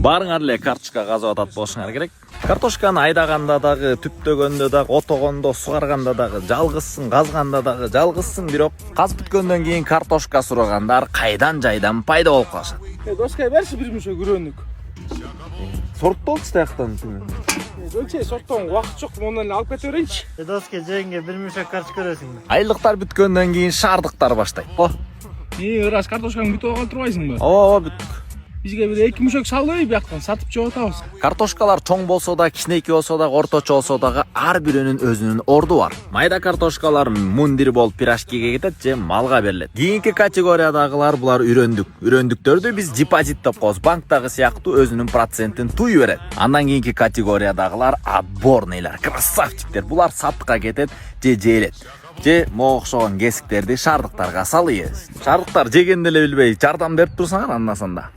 Баарыңар эле картошка казып атат болушуңар керек. Картошканы айдаганда дагы, түптөгөндө дагы, отогондо, сугарганда дагы жалгызсың, казганда дагы жалгызсың, бирок казып бүткөндөн кийин картошка сурагандар кайдан жайдан пайда болуп калышат. Доскай берши бир мүшө күрөнүк. Сорттолчу тияктан. Өлчөй сорттон убакыт жок, муну эле алып кете берейинчи. Доска жеңге бир мүшөк картошка көрөсүңбү? Айлыктар бүткөндөн кийин шаардыктар баштайт. Ырас картошкаңды бүтүп алып турбайсыңбы? Ооба бүттүк. Бизге бир 2 мүшөк салып бияктан сатып жеп атабыз. Картошкалар чоң болсо да, кичинекей болсо да, орточо болсо дагы ар бирөөнүн өзүнүн орду бар. Майда картошкалар мундир болуп пирожкиге кетет же малга берилет. Кийинки категориядагылар булар үрөндүк. Үрөндүктөрдү биз депозит деп коебуз. Банктагы сыяктуу өзүнүн процентин туй берет. Андан кийинки категориядагылар отборныйлар, красавчиктер. Булар сатыкка кетет же жээлет. Же могу окшогон кесиктерди шаардыктарга салып ийебиз. Шаардыктар жегенде эле билбей жардам берип турсаңар андан сонда.